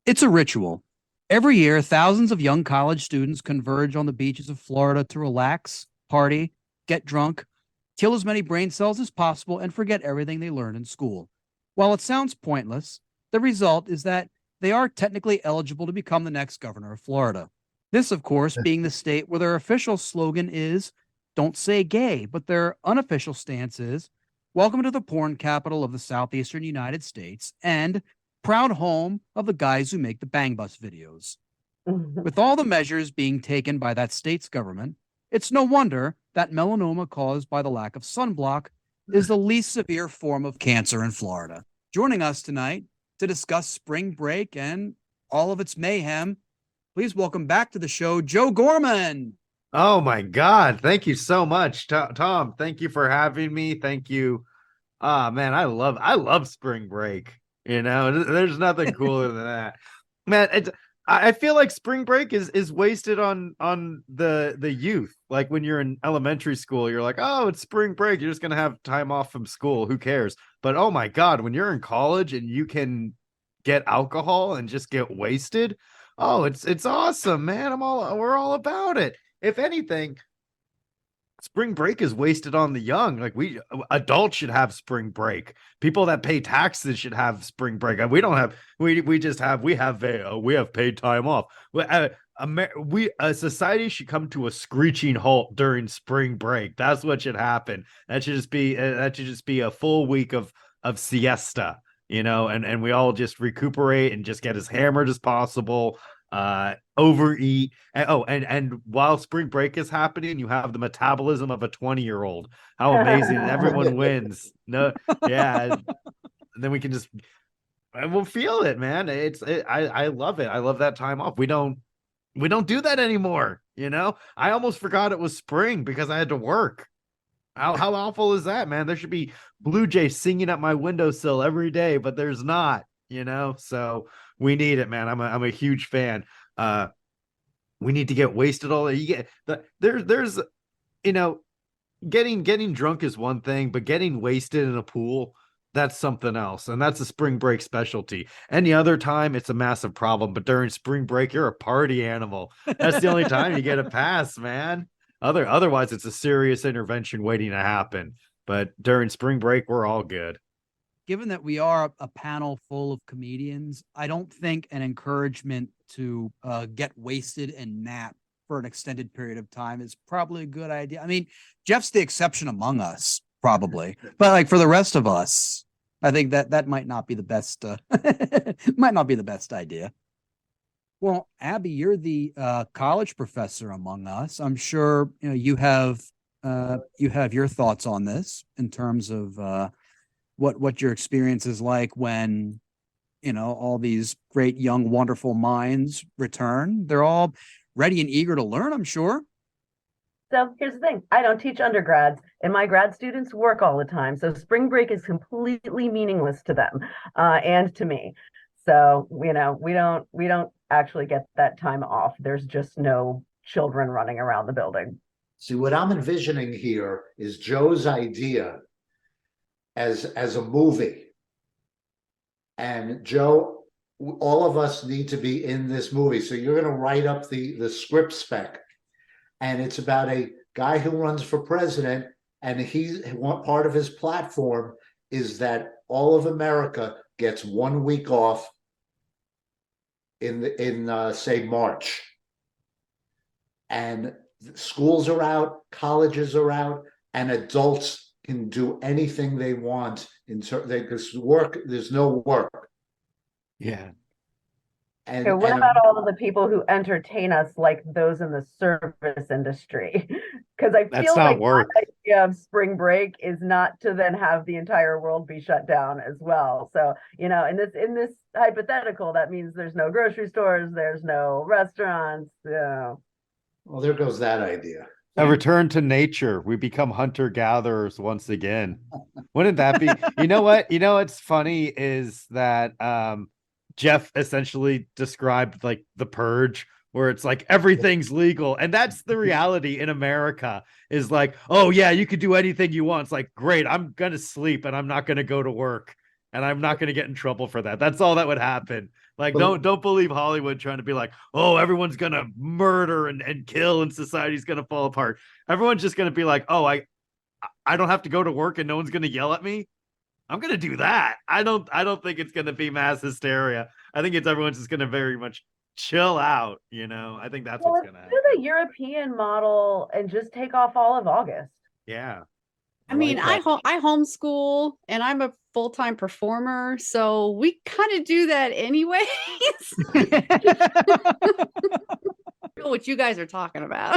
It's a ritual. Every year, thousands of young college students converge on the beaches of Florida to relax, party, get drunk, kill as many brain cells as possible, and forget everything they learned in school. While it sounds pointless, the result is that they are technically eligible to become the next governor of Florida. This, of course, being the state where their official slogan is "Don't say gay," but their unofficial stance is "Welcome to the porn capital of the southeastern United States," and proud home of the guys who make the Bang Bus videos. With all the measures being taken by that state's government, it's no wonder that melanoma caused by the lack of sunblock is the least severe form of cancer in Florida. Joining us tonight to discuss spring break and all of its mayhem, please welcome back to the show, Joe Gorman. Oh my God. Thank you so much, Tom. Thank you for having me. Thank you. Ah, man, I love spring break. There's nothing cooler than that. Man, I feel like spring break is wasted on the youth. Like when you're in elementary school, you're like, "Oh, it's spring break. You're just going to have time off from school. Who cares?" But oh my God, when you're in college and you can get alcohol and just get wasted, oh, it's awesome, man. We're all about it. If anything, spring break is wasted on the young. Like we adults should have spring break. People that pay taxes should have spring break. We don't have. We just have. We have paid time off. A society should come to a screeching halt during spring break. That's what should happen. That should just be a full week of siesta. And we all just recuperate and just get as hammered as possible, overeat. And while spring break is happening, you have the metabolism of a 20-year-old. How amazing. Everyone wins. No, yeah. And then we can just we'll feel it, man. I love it. I love that time off. We don't do that anymore. I almost forgot it was spring because I had to work. How awful is that, man? There should be Blue Jays singing at my windowsill every day, but there's not. So we need it, man. I'm a huge fan. We need to get wasted all day. You get there's you know, getting drunk is one thing, but getting wasted in a pool, that's something else. And that's a spring break specialty. Any other time, it's a massive problem. But during spring break, you're a party animal. That's the only time you get a pass, man. Otherwise, it's a serious intervention waiting to happen. But during spring break, we're all good. Given that we are a panel full of comedians, I don't think an encouragement to get wasted and nap for an extended period of time is probably a good idea. I mean, Jeff's the exception among us, probably, but like for the rest of us, I think that might not be the best. Might not be the best idea. Well, Abby, you're the college professor among us. I'm sure you have your thoughts on this in terms of what your experience is like when all these great young wonderful minds return. They're all ready and eager to learn, I'm sure. So here's the thing. I don't teach undergrads, and my grad students work all the time. So spring break is completely meaningless to them, and to me. So, we don't actually get that time off. There's just no children running around the building. See, what I'm envisioning here is Joe's idea as a movie. And Joe, all of us need to be in this movie. So you're going to write up the script spec. And it's about a guy who runs for president. And part of his platform is that all of America gets 1 week off in say March. And schools are out, colleges are out, and adults can do anything they want because there's no work. Yeah. Okay, what about all of the people who entertain us, like those in the service industry? Because I That's feel not like work. the idea of spring break is not to then have the entire world be shut down as well. So, in this hypothetical, that means there's no grocery stores, there's no restaurants. Well, there goes that idea. A return to nature. We become hunter gatherers once again. Wouldn't that be? You know what? What's funny is that Jeff essentially described like the purge, where it's like everything's legal. And that's the reality in America is like, oh, yeah, you could do anything you want. It's like, great, I'm going to sleep and I'm not going to go to work and I'm not going to get in trouble for that. That's all that would happen. Like, Well- don't believe Hollywood trying to be like, oh, everyone's gonna murder and kill and society's gonna fall apart. Everyone's just gonna be like, oh, I don't have to go to work and no one's gonna yell at me. I'm gonna do that. I don't think it's gonna be mass hysteria. I think it's everyone's just gonna very much chill out, you know. I think that's Well, what's let's gonna do happen. the European model and just take off all of August. Yeah. I mean, like I homeschool and I'm a full-time performer, so we kind of do that anyways. I know what you guys are talking about.